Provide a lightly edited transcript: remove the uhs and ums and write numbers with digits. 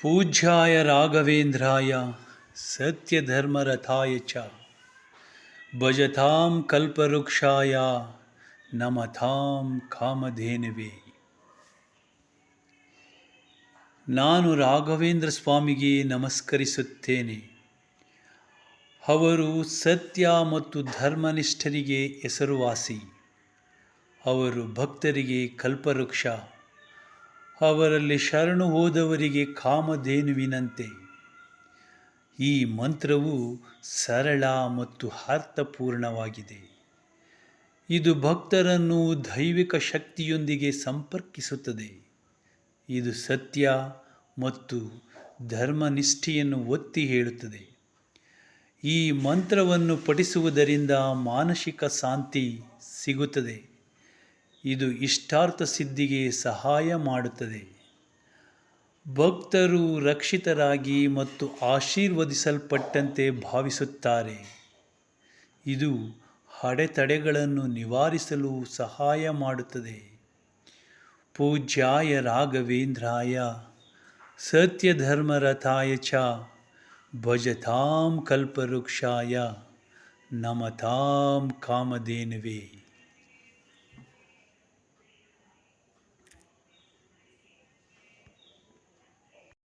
ಪೂಜ್ಯಾಯ ರಾಘವೇಂದ್ರಾಯ ಸತ್ಯಧರ್ಮರಥಾಯ ಚ ಭಜತಾಂ ಕಲ್ಪವೃಕ್ಷಾಯ ನಮತಾಂ ಕಾಮಧೇನುವೆ. ನಾನು ರಾಘವೇಂದ್ರ ಸ್ವಾಮಿಗೆ ನಮಸ್ಕರಿಸುತ್ತೇನೆ. ಅವರು ಸತ್ಯ ಮತ್ತು ಧರ್ಮನಿಷ್ಠರಿಗೆ ಹೆಸರುವಾಸಿ. ಅವರು ಭಕ್ತರಿಗೆ ಕಲ್ಪವೃಕ್ಷ. ಅವರಲ್ಲಿ ಶರಣು ಹೋದವರಿಗೆ ಕಾಮಧೇನುವಿನಂತೆ. ಈ ಮಂತ್ರವು ಸರಳ ಮತ್ತು ಅರ್ಥಪೂರ್ಣವಾಗಿದೆ. ಇದು ಭಕ್ತರನ್ನು ದೈವಿಕ ಶಕ್ತಿಯೊಂದಿಗೆ ಸಂಪರ್ಕಿಸುತ್ತದೆ. ಇದು ಸತ್ಯ ಮತ್ತು ಧರ್ಮನಿಷ್ಠೆಯನ್ನು ಒತ್ತಿ ಹೇಳುತ್ತದೆ. ಈ ಮಂತ್ರವನ್ನು ಪಠಿಸುವುದರಿಂದ ಮಾನಸಿಕ ಶಾಂತಿ ಸಿಗುತ್ತದೆ. ಇದು ಇಷ್ಟಾರ್ಥ ಸಿದ್ಧಿಗೆ ಸಹಾಯ ಮಾಡುತ್ತದೆ. ಭಕ್ತರು ರಕ್ಷಿತರಾಗಿ ಮತ್ತು ಆಶೀರ್ವದಿಸಲ್ಪಟ್ಟಂತೆ ಭಾವಿಸುತ್ತಾರೆ. ಇದು ಅಡೆತಡೆಗಳನ್ನು ನಿವಾರಿಸಲು ಸಹಾಯ ಮಾಡುತ್ತದೆ. ಪೂಜ್ಯಾಯ ರಾಘವೇಂದ್ರಾಯ ಸತ್ಯಧರ್ಮರಥಾಯ ಚ ಭಜತಾಂ ಕಲ್ಪವೃಕ್ಷಾಯ ನಮತಾಂ ಕಾಮಧೇನುವೆ.